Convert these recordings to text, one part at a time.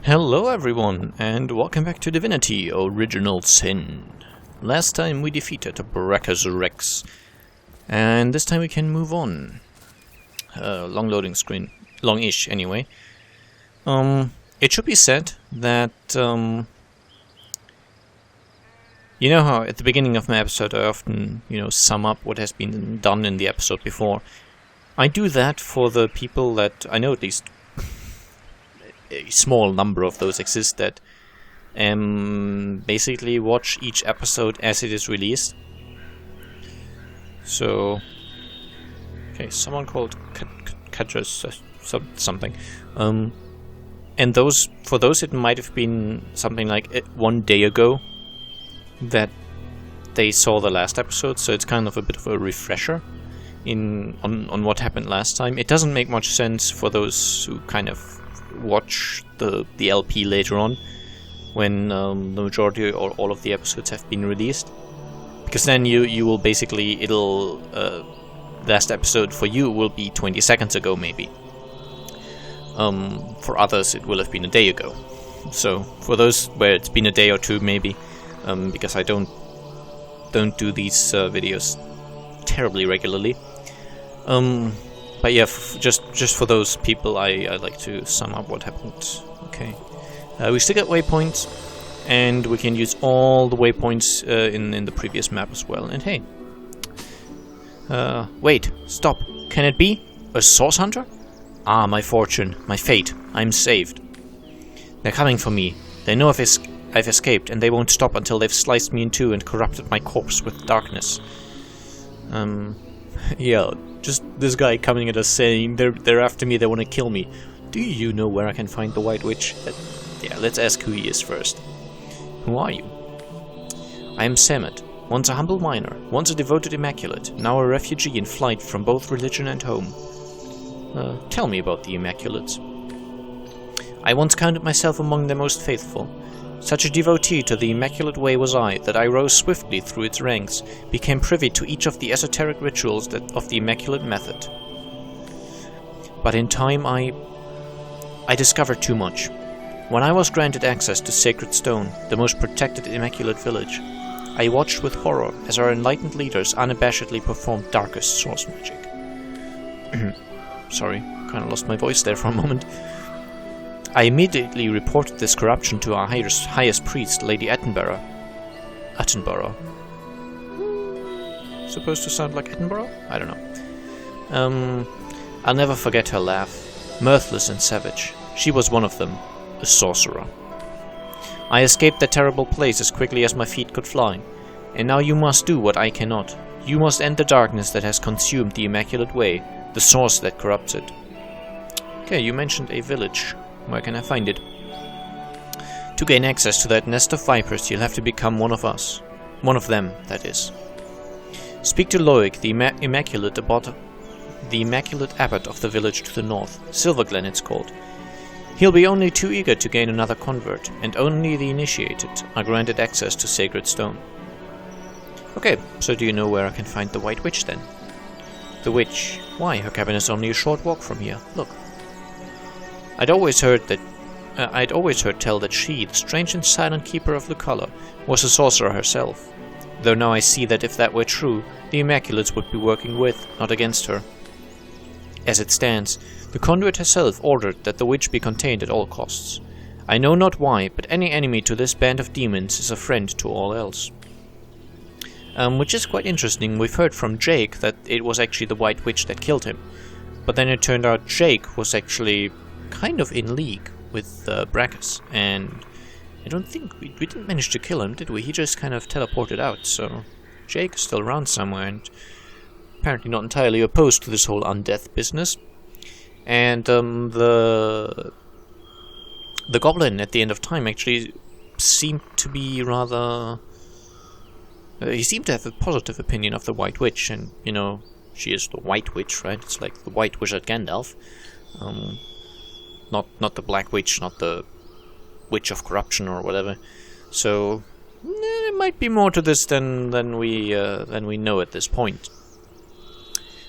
Hello everyone, and welcome back to Divinity, Original Sin. Last time we defeated Brachus Rex, and this time we can move on. Long loading screen. Long-ish, anyway. It should be said that, you know how at the beginning of my episode I often, sum up what has been done in the episode before. I do that for the people that, I know at least a small number of those exist, that basically watch each episode as it is released. So, okay, someone called Kadras something. And for those it might have been something like 1 day ago that they saw the last episode, so it's kind of a bit of a refresher on what happened last time. It doesn't make much sense for those who kind of watch the LP later on, when the majority or all of the episodes have been released, because then you will basically, last episode for you will be 20 seconds ago maybe. For others it will have been a day ago. So for those where it's been a day or two maybe, because I don't do these videos terribly regularly. But yeah, just for those people, I like to sum up what happened. Okay, we still get waypoints, and we can use all the waypoints in the previous map as well. And hey, wait, stop! Can it be a source hunter? Ah, my fortune, my fate! I'm saved. They're coming for me. They know I've escaped, and they won't stop until they've sliced me in two and corrupted my corpse with darkness. Yeah. Just this guy coming at us saying they're after me, they want to kill me. Do you know where I can find the White Witch? Yeah, let's ask who he is first. Who are you? I am Samet, once a humble miner, once a devoted Immaculate, now a refugee in flight from both religion and home. Tell me about the Immaculates. I once counted myself among the most faithful. Such a devotee to the Immaculate Way was I, that I rose swiftly through its ranks, became privy to each of the esoteric rituals of the Immaculate Method. But in time I discovered too much. When I was granted access to Sacred Stone, the most protected Immaculate village, I watched with horror as our enlightened leaders unabashedly performed darkest source magic. Sorry, kinda lost my voice there for a moment. I immediately reported this corruption to our highest priest, Lady Attenborough. Attenborough? Supposed to sound like Edinburgh? I don't know. I'll never forget her laugh. Mirthless and savage. She was one of them. A sorcerer. I escaped that terrible place as quickly as my feet could fly. And now you must do what I cannot. You must end the darkness that has consumed the Immaculate Way, the source that corrupts it. Okay, you mentioned a village. Where can I find it? To gain access to that nest of vipers, you'll have to become one of us. One of them, that is. Speak to Loic, the Immaculate Abbot of the village to the north. Silverglen it's called. He'll be only too eager to gain another convert, and only the initiated are granted access to Sacred Stone. Okay, so do you know where I can find the White Witch then? The witch? Why, her cabin is only a short walk from here. Look. I'd always heard tell that she, the strange and silent keeper of the color, was a sorcerer herself. Though now I see that if that were true, the Immaculates would be working with, not against her. As it stands, the conduit herself ordered that the witch be contained at all costs. I know not why, but any enemy to this band of demons is a friend to all else. Which is quite interesting. We've heard from Jake that it was actually the White Witch that killed him. But then it turned out Jake was actually kind of in league with Brachus, and I don't think we didn't manage to kill him, did we? He just kind of teleported out, so Jake is still around somewhere, and apparently not entirely opposed to this whole undeath business. And the goblin at the end of time actually seemed to be rather... he seemed to have a positive opinion of the White Witch, and, she is the White Witch, right? It's like the White Wizard Gandalf. Not the Black Witch, not the Witch of Corruption or whatever. So there might be more to this than we know at this point.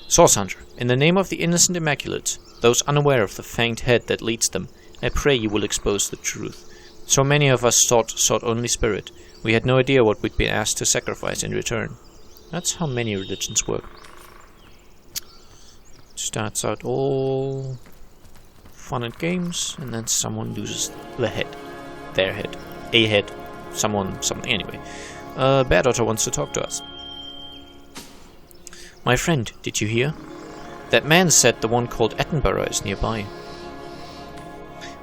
Source Hunter, in the name of the innocent Immaculate, those unaware of the fanged head that leads them, I pray you will expose the truth. So many of us sought only spirit. We had no idea what we'd be asked to sacrifice in return. That's how many religions work. Starts out all fun and games, and then someone loses the head. Their head. A head. Someone, something. Anyway. Bear Daughter wants to talk to us. My friend, did you hear? That man said the one called Edinburgh is nearby.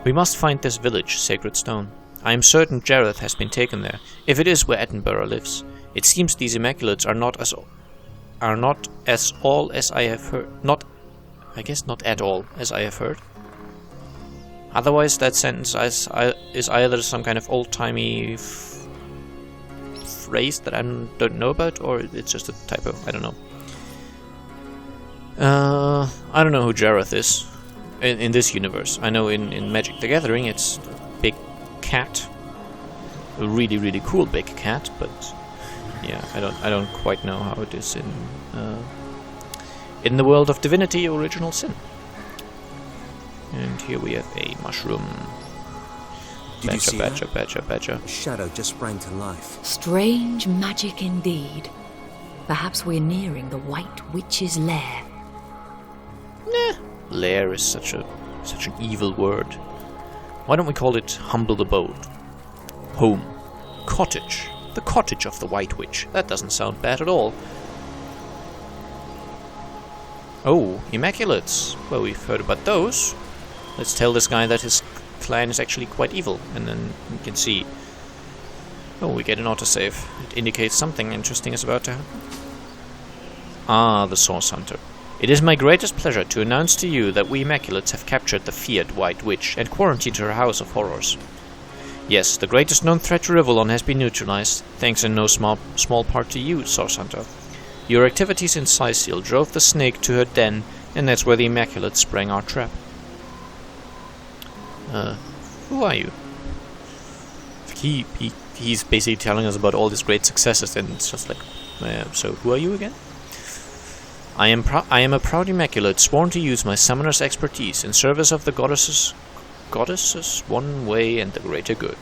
We must find this village, Sacred Stone. I am certain Jareth has been taken there, if it is where Edinburgh lives. It seems these Immaculates are not as all as I have heard. I guess not at all, as I have heard. Otherwise, that sentence is either some kind of old-timey phrase that I don't know about, or it's just a typo. I don't know. I don't know who Jareth is in this universe. I know in Magic the Gathering it's a big cat. A really, really cool big cat, but yeah, I don't quite know how it is in the world of Divinity Original Sin. And here we have a mushroom. Did you see Badger. A shadow just sprang to life. Strange magic indeed. Perhaps we're nearing the White Witch's lair. Nah, lair is such an evil word. Why don't we call it humble abode? Home. Cottage. The cottage of the White Witch. That doesn't sound bad at all. Oh, Immaculates. Well, we've heard about those. Let's tell this guy that his clan is actually quite evil, and then we can see. Oh, we get an autosave. It indicates something interesting is about to happen. Ah, the Source Hunter. It is my greatest pleasure to announce to you that we Immaculates have captured the feared White Witch and quarantined her house of horrors. Yes, the greatest known threat to Rivalon has been neutralized, thanks in no small part to you, Source Hunter. Your activities in Cyseal drove the snake to her den, and that's where the Immaculates sprang our trap. Who are you? He's basically telling us about all his great successes, and it's just like, so who are you again? I am a proud Immaculate, sworn to use my summoner's expertise in service of the goddesses, one way and the greater good.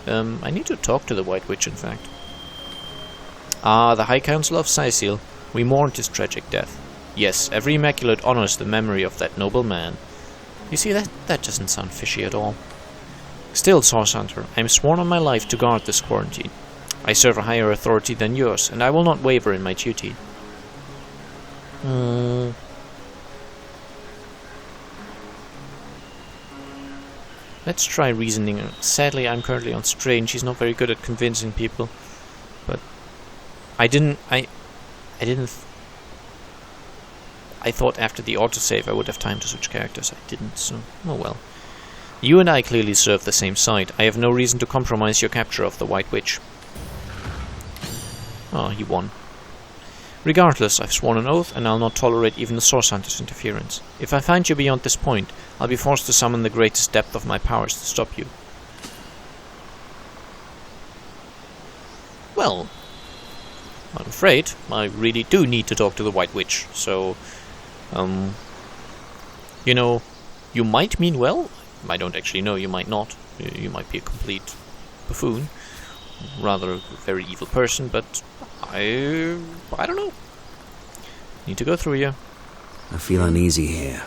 I need to talk to the White Witch, in fact. Ah, the High Council of Cyseal. We mourned his tragic death. Yes, every Immaculate honors the memory of that noble man. You see, that doesn't sound fishy at all. Still, Source Hunter, I am sworn on my life to guard this quarantine. I serve a higher authority than yours, and I will not waver in my duty. Let's try reasoning. Sadly, I'm currently on strain. She's not very good at convincing people. But I thought after the autosave I would have time to switch characters. I didn't, so oh well. You and I clearly serve the same side. I have no reason to compromise your capture of the White Witch. Oh, he won. Regardless, I've sworn an oath, and I'll not tolerate even the Source Hunter's interference. If I find you beyond this point, I'll be forced to summon the greatest depth of my powers to stop you. Well, I'm afraid I really do need to talk to the White Witch, so, you know, you might mean well. I don't actually know, you might not. You might be a complete buffoon. Rather a very evil person, but I don't know. Need to go through you. I feel uneasy here.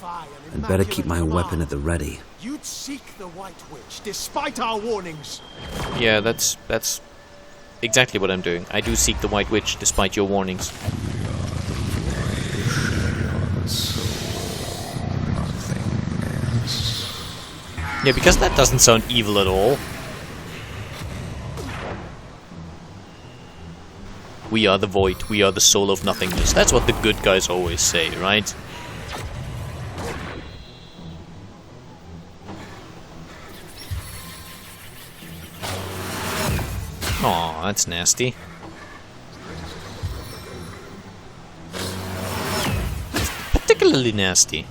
I'd better keep my weapon at the ready. You'd seek the White Witch, despite our warnings. Yeah, that's exactly what I'm doing. I do seek the White Witch, despite your warnings. Yeah, because that doesn't sound evil at all. We are the void, we are the soul of nothingness. That's what the good guys always say, right? Aw, that's nasty. Particularly nasty.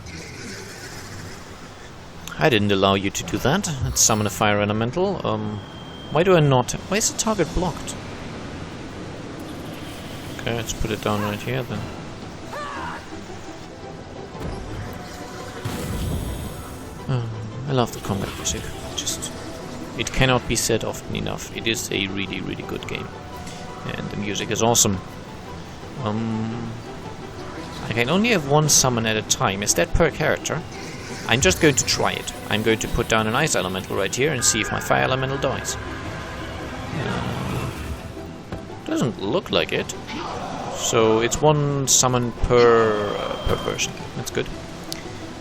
I didn't allow you to do that. Let's summon a fire elemental. Why do I not? Why is the target blocked? Okay, let's put it down right here then. I love the combat music. It cannot be said often enough. It is a really, really good game. And the music is awesome. I can only have one summon at a time. Is that per character? I'm just going to try it. I'm going to put down an ice elemental right here and see if my fire elemental dies. Doesn't look like it. So it's one summon per person. That's good.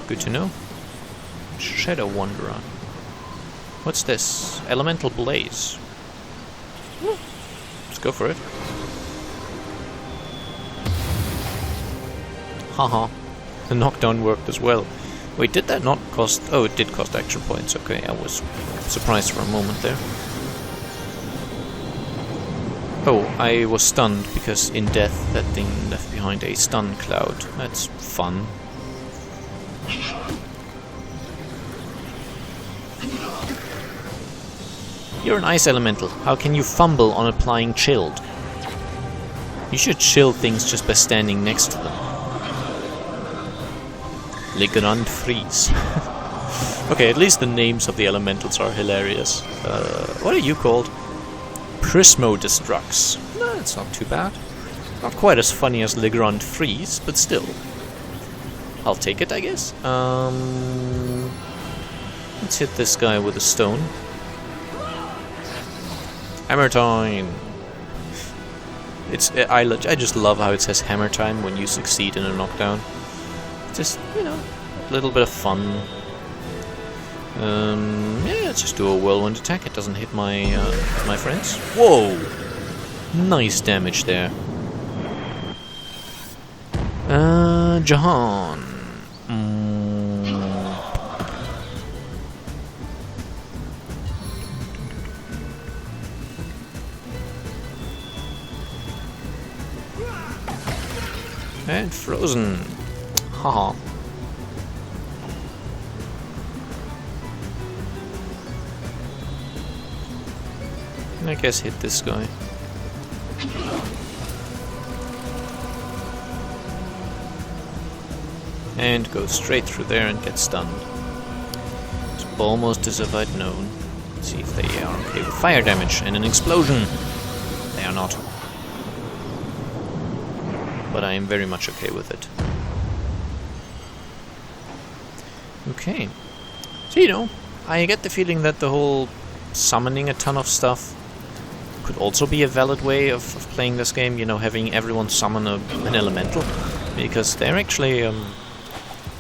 Good to know. Shadow Wanderer. What's this? Elemental Blaze. Let's go for it. Haha. The knockdown worked as well. Wait, did that not cost... Oh, it did cost action points. Okay, I was surprised for a moment there. Oh, I was stunned because in death that thing left behind a stun cloud. That's fun. You're an ice elemental. How can you fumble on applying chilled? You should chill things just by standing next to them. Legrand Freeze. Okay, at least the names of the elementals are hilarious. What are you called? Prismodestrux. No, it's not too bad. Not quite as funny as Legrand Freeze, but still. I'll take it, I guess. Let's hit this guy with a stone. Hammer time! I just love how it says hammer time when you succeed in a knockdown. Just, you know, a little bit of fun. Yeah, let's just do a whirlwind attack. It doesn't hit my my friends. Whoa! Nice damage there. Jahan. And frozen. Haha. I guess hit this guy. And go straight through there and get stunned. It's almost as if I'd known. Let's see if they are okay with fire damage and an explosion. They are not. But I am very much okay with it. Okay. So, you know, I get the feeling that the whole summoning a ton of stuff could also be a valid way of playing this game, you know, having everyone summon an elemental. Because they're actually,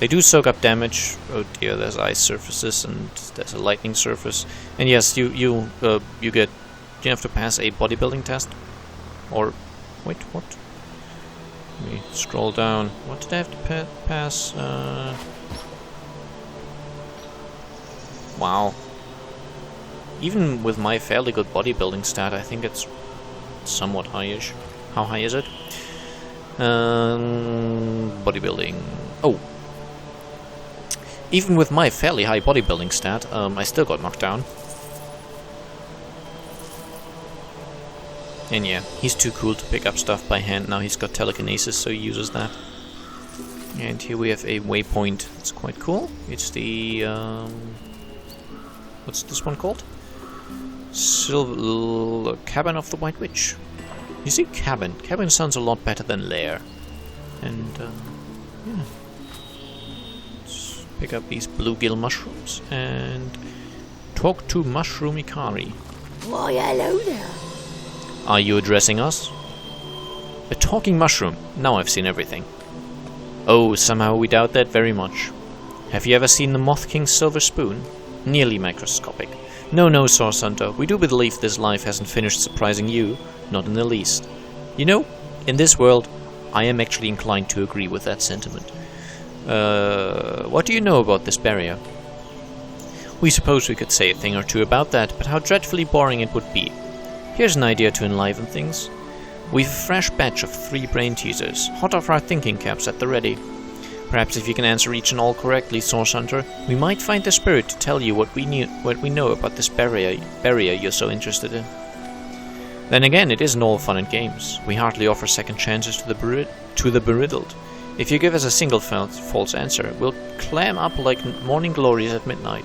they do soak up damage. Oh dear, there's ice surfaces and there's a lightning surface. And yes, you have to pass a bodybuilding test. Or, wait, what? Let me scroll down. What did I have to pass? Wow. Even with my fairly good bodybuilding stat, I think it's somewhat high-ish. How high is it? Bodybuilding. Oh. Even with my fairly high bodybuilding stat, I still got knocked down. And yeah, he's too cool to pick up stuff by hand. Now he's got telekinesis, so he uses that. And here we have a waypoint. It's quite cool. It's the... what's this one called? Cabin of the White Witch. You see, cabin. Cabin sounds a lot better than lair. And, yeah. Let's pick up these bluegill mushrooms and talk to Mushroom Ikari. Why, hello there. Are you addressing us? A talking mushroom. Now I've seen everything. Oh, somehow we doubt that very much. Have you ever seen the Moth King's silver spoon? Nearly microscopic. No, Source Hunter. We do believe this life hasn't finished surprising you. Not in the least. You know, in this world, I am actually inclined to agree with that sentiment. What do you know about this barrier? We suppose we could say a thing or two about that, but how dreadfully boring it would be. Here's an idea to enliven things. We've a fresh batch of 3 brain teasers, hot off our thinking caps at the ready. Perhaps if you can answer each and all correctly, Source Hunter, we might find the spirit to tell you what we know about this barrier you're so interested in. Then again, it isn't all fun and games. We hardly offer second chances to the beriddled. If you give us a single false answer, we'll clam up like morning glories at midnight.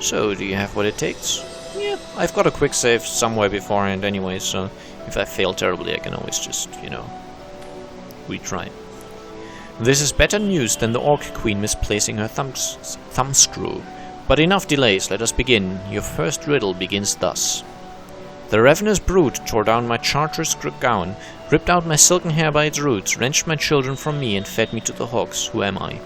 So, do you have what it takes? Yeah, I've got a quick save somewhere beforehand anyway, so if I fail terribly I can always just, you know, retry. This is better news than the Orc Queen misplacing her thumbscrew. But enough delays, let us begin. Your first riddle begins thus. The ravenous brute tore down my chartreuse gown, ripped out my silken hair by its roots, wrenched my children from me and fed me to the hogs. Who am I?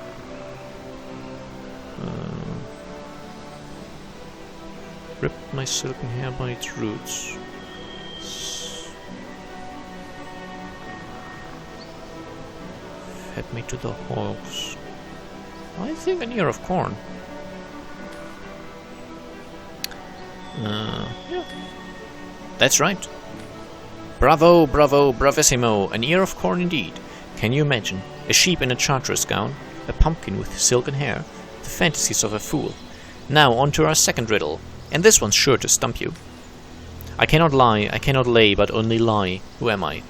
Ripped my silken hair by its roots. Fed me to the hogs. I think an ear of corn. Yeah. That's right. Bravo, bravo, bravissimo. An ear of corn indeed. Can you imagine? A sheep in a chartreuse gown, a pumpkin with silken hair, the fantasies of a fool. Now on to our second riddle. And this one's sure to stump you. I cannot lie, I cannot lay, but only lie. Who am I?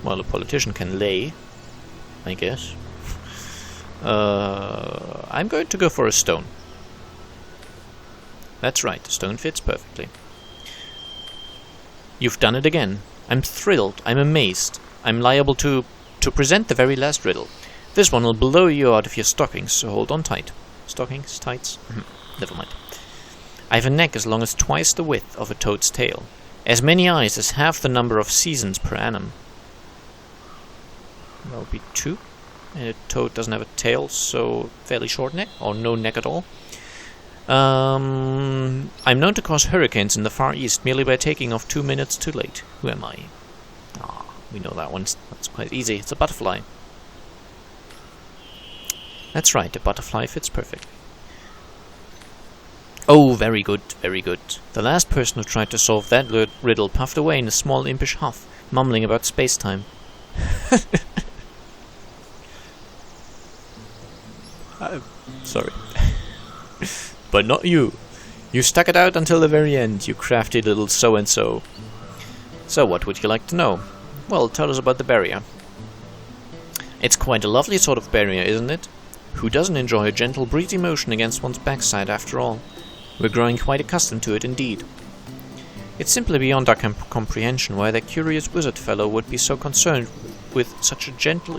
Well, a politician can lay, I guess. I'm going to go for a stone. That's right, the stone fits perfectly. You've done it again. I'm thrilled, I'm amazed. I'm liable to present the very last riddle. This one will blow you out of your stockings, so hold on tight. Stockings? Tights? Never mind. I have a neck as long as twice the width of a toad's tail. As many eyes as half the number of seasons per annum. That would be 2. And a toad doesn't have a tail, so fairly short neck, or no neck at all. I'm known to cause hurricanes in the Far East merely by taking off 2 minutes too late. Who am I? Ah, we know that one. That's quite easy. It's a butterfly. That's right, a butterfly fits perfectly. Oh, very good, very good. The last person who tried to solve that riddle puffed away in a small impish huff, mumbling about space-time. Sorry. But not you. You stuck it out until the very end, you crafty little so-and-so. So what would you like to know? Well, tell us about the barrier. It's quite a lovely sort of barrier, isn't it? Who doesn't enjoy a gentle breezy motion against one's backside after all? We're growing quite accustomed to it indeed. It's simply beyond our comprehension why that curious wizard fellow would be so concerned with such a gentle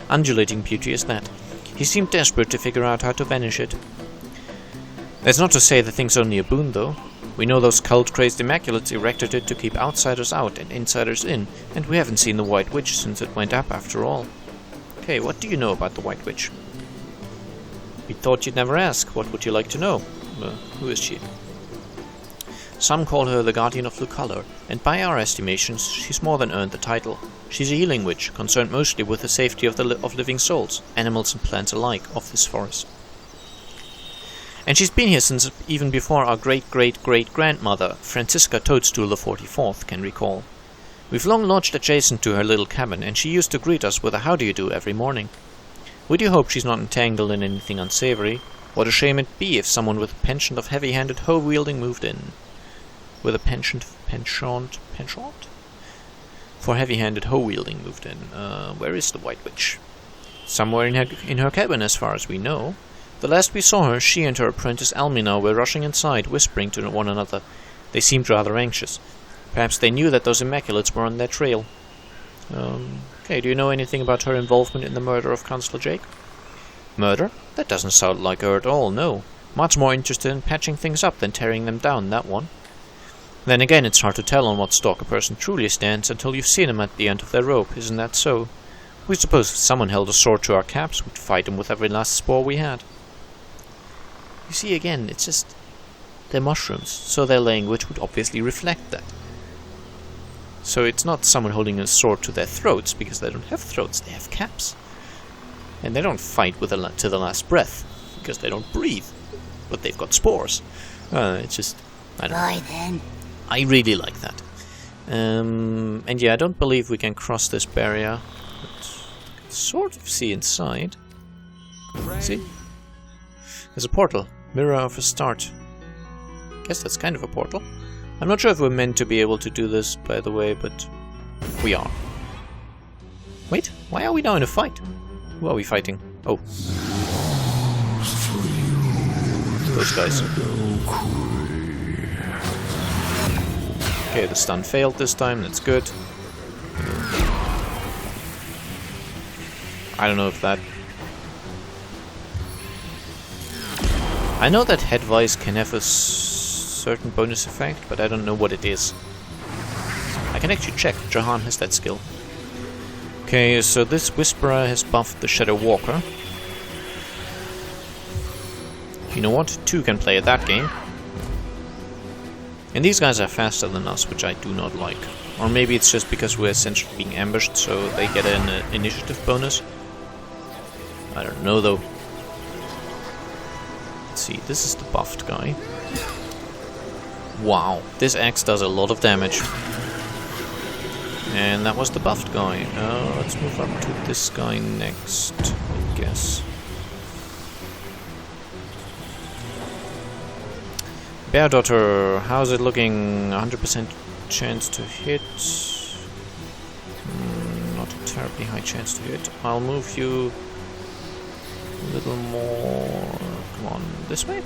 undulating beauty as that. He seemed desperate to figure out how to banish it. That's not to say the thing's only a boon, though. We know those cult-crazed Immaculates erected it to keep outsiders out and insiders in, and we haven't seen the White Witch since it went up after all. Okay, what do you know about the White Witch? We thought you'd never ask. What would you like to know? Who is she? Some call her the Guardian of Lucullar, and by our estimations, she's more than earned the title. She's a healing witch, concerned mostly with the safety of living souls, animals and plants alike, of this forest. And she's been here since even before our great-great-great-grandmother, Francisca Toadstool the 44th, can recall. We've long lodged adjacent to her little cabin, and she used to greet us with a how-do-you-do every morning. We do hope she's not entangled in anything unsavory. What a shame it'd be if someone with a penchant of heavy-handed hoe-wielding moved in. With a penchant for heavy-handed hoe-wielding moved in. Where is the White Witch? Somewhere in her cabin, as far as we know. The last we saw her, she and her apprentice Almina were rushing inside, whispering to one another. They seemed rather anxious. Perhaps they knew that those Immaculates were on their trail. Okay, do you know anything about her involvement in the murder of Councillor Jake? Murder? That doesn't sound like her at all, no. Much more interested in patching things up than tearing them down, that one. Then again, it's hard to tell on what stalk a person truly stands until you've seen them at the end of their rope, isn't that so? We suppose if someone held a sword to our caps, we'd fight them with every last spore we had. You see, again, it's just... they're mushrooms, so their language would obviously reflect that. So it's not someone holding a sword to their throats, because they don't have throats, they have caps. And they don't fight with to the last breath, because they don't breathe. But they've got spores. It's just... I don't know. Then. I really like that. And yeah, I don't believe we can cross this barrier. But I can sort of see inside. See? There's a portal. Mirror of a start. Guess that's kind of a portal. I'm not sure if we're meant to be able to do this, by the way, but we are. Wait, why are we now in a fight? Who are we fighting? Oh. Those guys. Okay, the stun failed this time, that's good. I don't know if that... I know that head vice can have a certain bonus effect, but I don't know what it is. I can actually check. Jahan has that skill. Okay, so this Whisperer has buffed the Shadow Walker. You know what? 2 can play at that game. And these guys are faster than us, which I do not like. Or maybe it's just because we're essentially being ambushed, so they get an initiative bonus. I don't know though. Let's see, this is the buffed guy. Wow, this axe does a lot of damage. And that was the buffed guy. Let's move up to this guy next, I guess. Bear Daughter, how's it looking? 100% chance to hit. Not a terribly high chance to hit. I'll move you a little more. Come on, this way?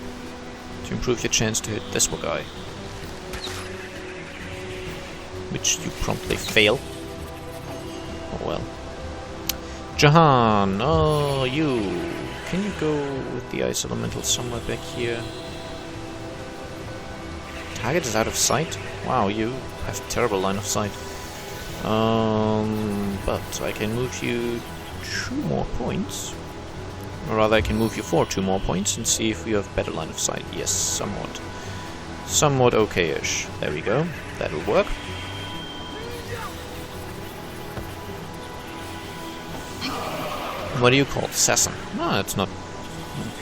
To improve your chance to hit this guy. Which you promptly fail. Oh well. Jahan, oh you. Can you go with the Ice Elemental somewhere back here? Target is out of sight? Wow, you have terrible line of sight. But I can move you 2 more points. Or rather, I can move you for 2 more points and see if you have better line of sight. Yes, somewhat. Somewhat okay-ish. There we go. That'll work. What do you call it? Sasson? No, it's not.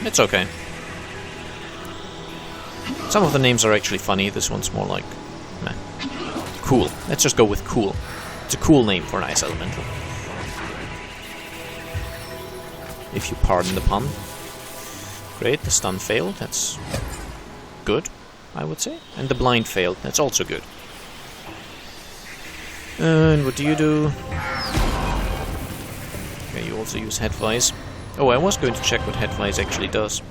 It's okay. Some of the names are actually funny. This one's more like... meh. Cool. Let's just go with cool. It's a cool name for an ice elemental. If you pardon the pun. Great, the stun failed. That's good, I would say. And the blind failed. That's also good. And what do you do? Okay, you also use Head Vice. Oh, I was going to check what Head Vice actually does.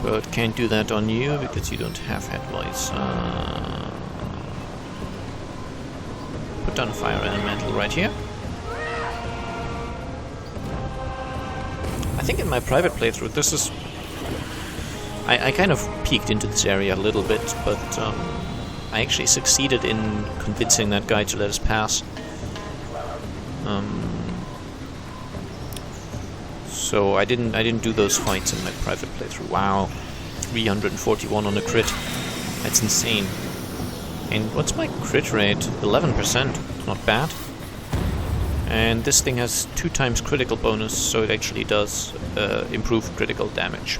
But can't do that on you because you don't have Head Vice. Put down Fire Elemental right here. I think in my private playthrough this is... I kind of peeked into this area a little bit, but I actually succeeded in convincing that guy to let us pass. So I didn't do those fights in my private playthrough. Wow, 341 on a crit. That's insane. And what's my crit rate? 11%. Not bad. And this thing has 2 times critical bonus, so it actually does improve critical damage.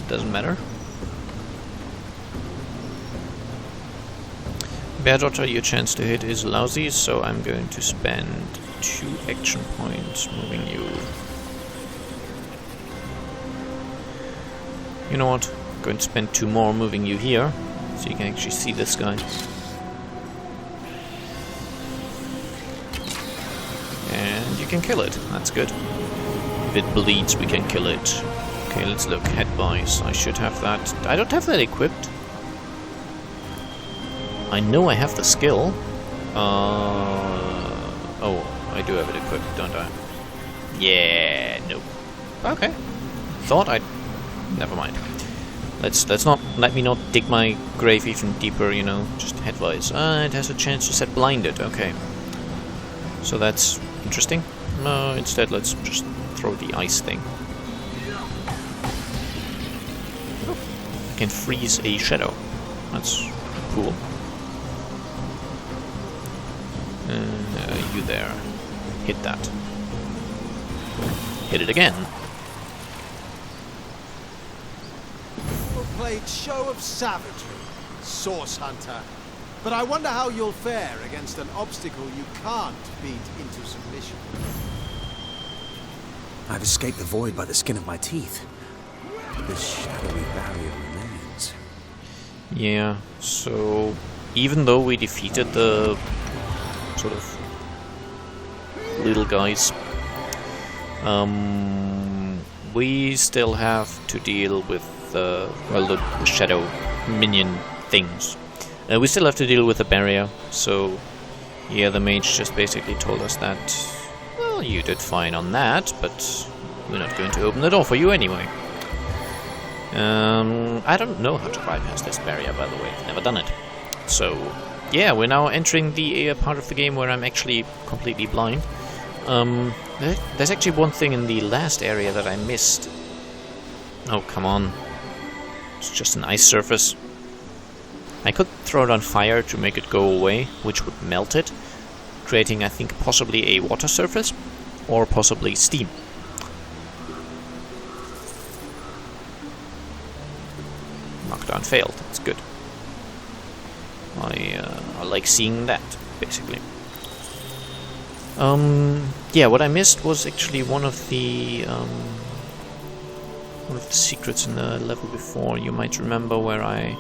Doesn't matter. Bear Daughter, your chance to hit is lousy, so I'm going to spend 2 action points moving you. You know what? I'm going to spend 2 more moving you here, so you can actually see this guy. And you can kill it. That's good. If it bleeds, we can kill it. Okay, let's look. Head Vice. I should have that. I don't have that equipped. I know I have the skill. Oh, I do have it equipped, don't I? Yeah, nope. Okay. Thought I'd... Never mind. Let me not dig my grave even deeper, you know. Just Head Vice. It has a chance to set blinded. Okay. So that's interesting. No, instead let's just throw the ice thing. I can freeze a shadow. That's cool. You there. Hit that. Hit it again. Played show of savagery, Source Hunter. But I wonder how you'll fare against an obstacle you can't beat into submission. I've escaped the void by the skin of my teeth. This shadowy barrier remains. Yeah, so even though we defeated the sort of little guys, we still have to deal with the shadow minion things. We still have to deal with the barrier, so yeah, the mage just basically told us that, well, you did fine on that, but we're not going to open the door for you anyway. I don't know how to bypass this barrier, by the way. I've never done it. So, yeah, we're now entering the part of the game where I'm actually completely blind. There's actually one thing in the last area that I missed. Oh, come on. It's just an ice surface. I could throw it on fire to make it go away, which would melt it, creating, I think, possibly a water surface, or possibly steam. Knockdown failed. That's good. I like seeing that, basically. Yeah, what I missed was actually one of the secrets in the level before. You might remember where I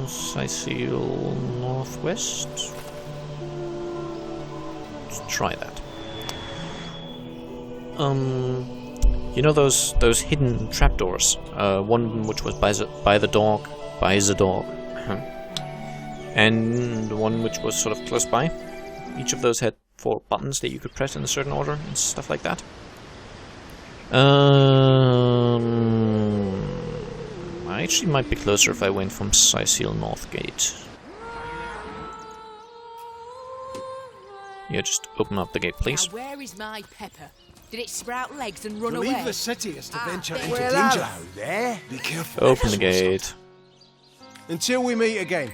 Sicil Northwest. Let's try that. You know those hidden trapdoors? One which was by the dog, and one which was sort of close by. Each of those had 4 buttons that you could press in a certain order and stuff like that. I actually might be closer if I went from Sicil Northgate. Yeah, just open up the gate, please. Now where is my pepper? Did it sprout legs and run To away? leave the city is to venture into well, danger. out There. Be careful. Open the gate. Until we meet again.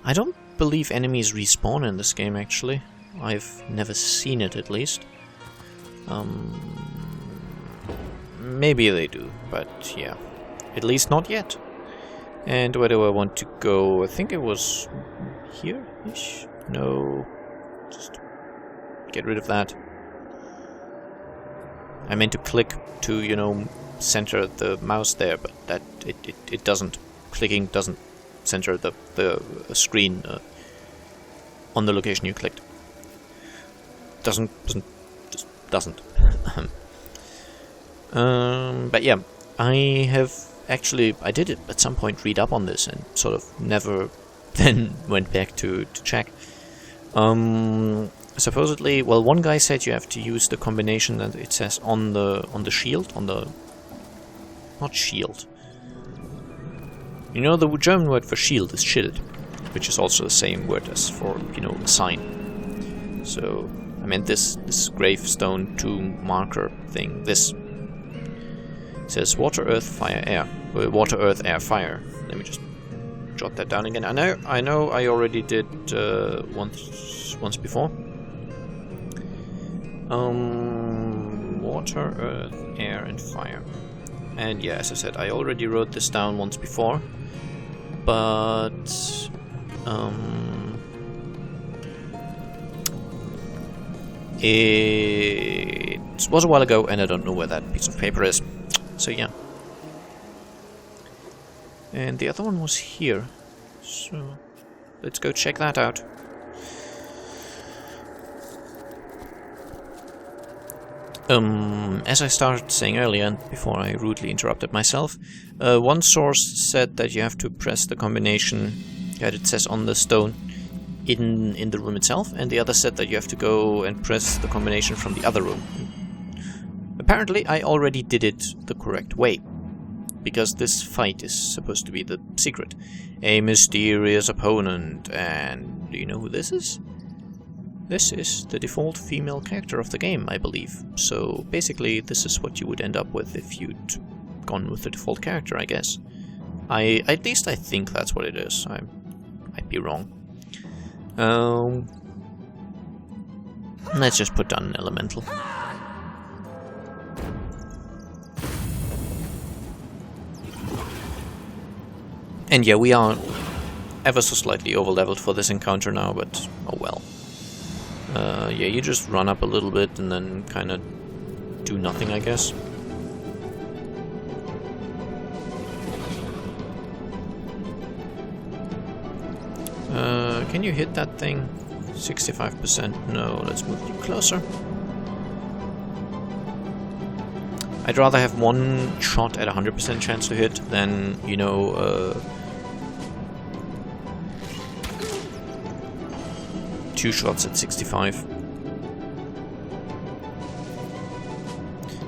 I don't believe enemies respawn in this game, actually. I've never seen it, at least. Maybe they do, but yeah. At least not yet. And where do I want to go? I think it was here-ish? No. Just get rid of that. I meant to click to, you know, center the mouse there, but that it doesn't. Clicking doesn't center the screen on the location you clicked. Just doesn't. But yeah, I did it at some point, read up on this, and sort of never then went back to check. Supposedly, well, one guy said you have to use the combination that it says on the shield, not shield. You know, the German word for shield is Schild, which is also the same word as for, you know, a sign. So I meant this gravestone tomb marker thing. This it says water, earth, fire, air. Water, earth, air, fire. Let me just jot that down again. I know. I already did once before. Water, earth, air, and fire. And yeah, as I said, I already wrote this down once before, but it was a while ago, and I don't know where that piece of paper is. So yeah. And the other one was here, so let's go check that out. As I started saying earlier, and before I rudely interrupted myself, one source said that you have to press the combination that it says on the stone in the room itself, and the other said that you have to go and press the combination from the other room. Apparently, I already did it the correct way, because this fight is supposed to be the secret. A mysterious opponent, and do you know who this is? This is the default female character of the game, I believe. So basically, this is what you would end up with if you'd gone with the default character, I guess. At least I think that's what it is. I'd be wrong. Let's just put down an elemental. And yeah, we are ever so slightly over-leveled for this encounter now, but oh well. Yeah, you just run up a little bit and then kind of do nothing, I guess. Can you hit that thing? 65%. No, let's move you closer. I'd rather have one shot at 100% chance to hit than, you know, 2 shots at 65.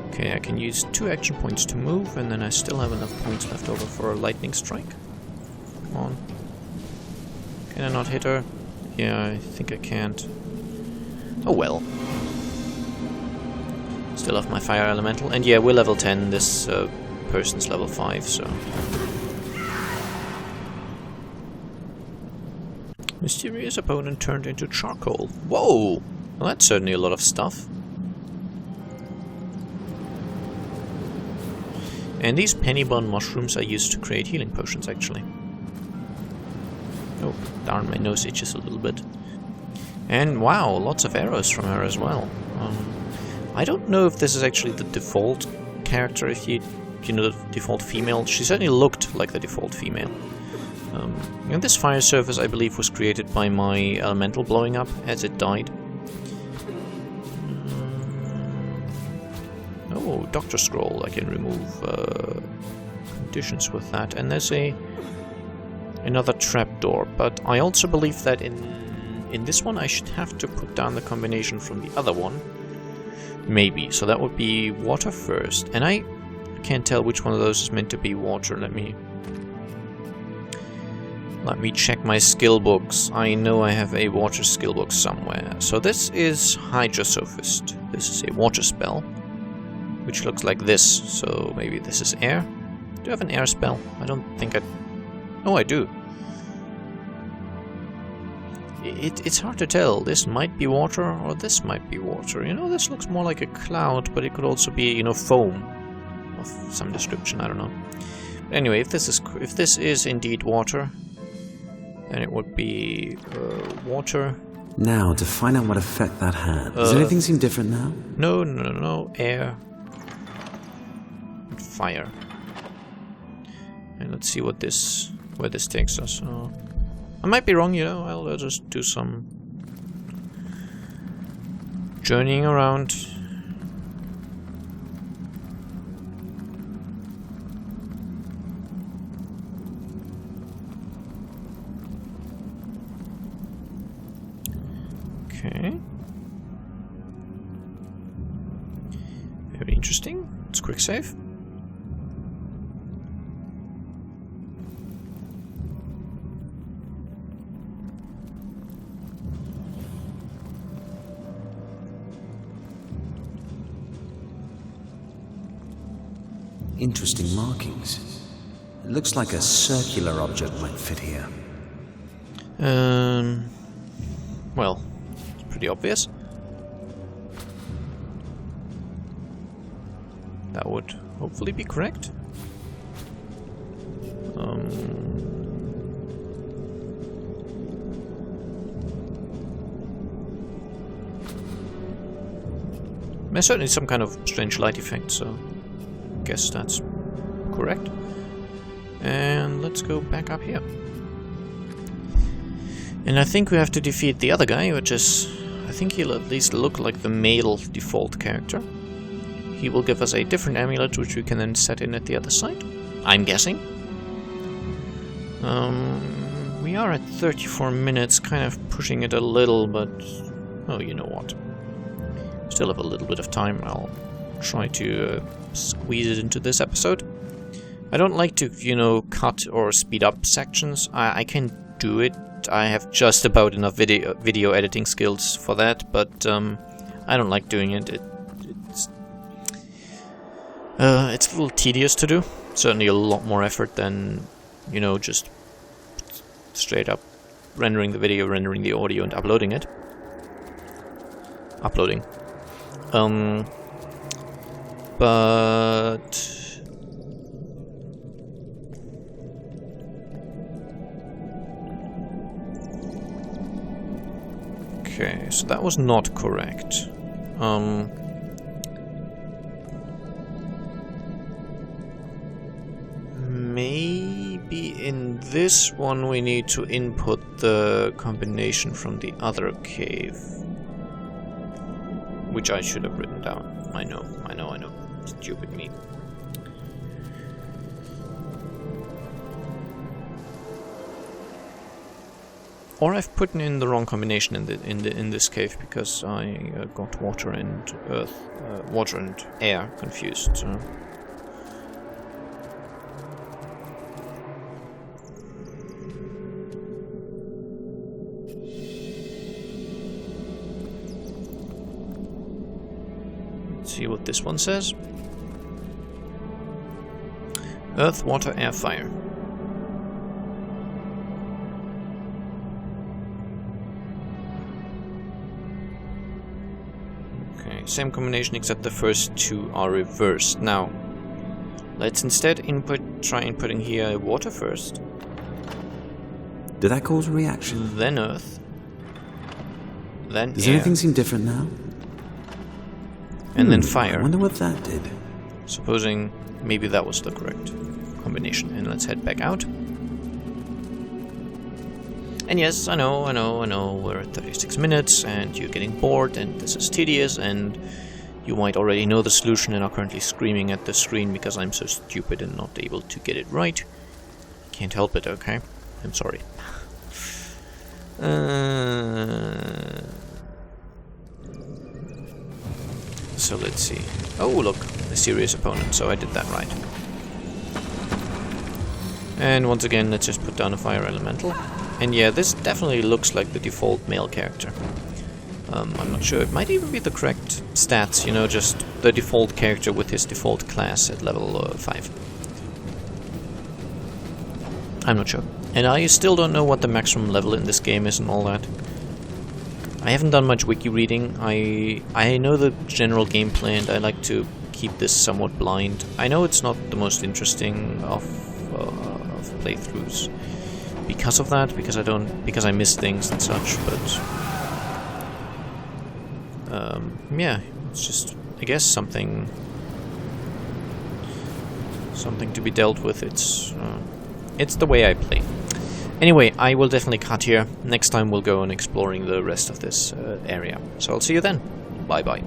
Okay, I can use 2 action points to move, and then I still have enough points left over for a lightning strike. Come on. Can I not hit her? Yeah, I think I can't. Oh well. Still have my fire elemental, and yeah, we're level 10, this person's level 5, so... Mysterious opponent turned into charcoal. Whoa! Well, that's certainly a lot of stuff. And these penny bun mushrooms are used to create healing potions, actually. Oh, darn, my nose itches a little bit. And wow, lots of arrows from her as well. I don't know if this is actually the default character, if you know, the default female. She certainly looked like the default female. And this fire surface, I believe, was created by my elemental blowing up as it died. Oh, Doctor Scroll. I can remove conditions with that. And there's another trapdoor. But I also believe that in this one I should have to put down the combination from the other one. Maybe. So that would be water first. And I can't tell which one of those is meant to be water. Let me check my skill books. I know I have a water skill book somewhere. So this is Hydrosophist. This is a water spell, which looks like this. So maybe this is air. Do I have an air spell? I don't think I... Oh, I do. It's hard to tell. This might be water or this might be water. You know, this looks more like a cloud, but it could also be, you know, foam of some description. I don't know. But anyway, if this is indeed water, then it would be water. Now, to find out what effect that had. Does anything seem different now? No. Air. And fire. And let's see what where this takes us. I might be wrong, you know. I'll just do some journeying around. Okay. Very interesting. Let's quick save. Interesting markings. It looks like a circular object might fit here. Well, it's pretty obvious. That would hopefully be correct. There's certainly some kind of strange light effect, so I guess that's correct. And let's go back up here. And I think we have to defeat the other guy, which is... I think he'll at least look like the male default character. He will give us a different amulet, which we can then set in at the other side. I'm guessing. We are at 34 minutes, kind of pushing it a little, but... Oh, you know what. Still have a little bit of time. I'll try to squeeze it into this episode. I don't like to, you know, cut or speed up sections. I can do it. I have just about enough video editing skills for that, but I don't like doing it. It's a little tedious to do. Certainly a lot more effort than, you know, just straight up rendering the video, rendering the audio, and uploading it. But Okay, so that was not correct. Maybe in this one we need to input the combination from the other cave. Which I should have written down. I know. Stupid me. Or I've put in the wrong combination in this cave because I got water and earth, water and air confused. So. Let's see what this one says. Earth, water, air, fire. Same combination except the first two are reversed. Now, let's instead try inputting here water first. Did that cause a reaction? Then earth. Then Does air. anything seem different now? And then fire. I wonder what that did. Supposing maybe that was the correct combination. And let's head back out. And yes, I know, we're at 36 minutes, and you're getting bored, and this is tedious, and you might already know the solution and are currently screaming at the screen because I'm so stupid and not able to get it right. Can't help it, okay? I'm sorry. So let's see. Oh, look, a serious opponent, so I did that right. And once again, let's just put down a fire elemental. And yeah, this definitely looks like the default male character. I'm not sure, it might even be the correct stats, you know, just the default character with his default class at level 5. I'm not sure. And I still don't know what the maximum level in this game is and all that. I haven't done much wiki reading. I know the general gameplay and I like to keep this somewhat blind. I know it's not the most interesting of playthroughs. Because of that, because I miss things and such, but yeah, it's just, I guess, something to be dealt with. It's the way I play. Anyway, I will definitely cut here. Next time we'll go on exploring the rest of this area. So I'll see you then. Bye bye.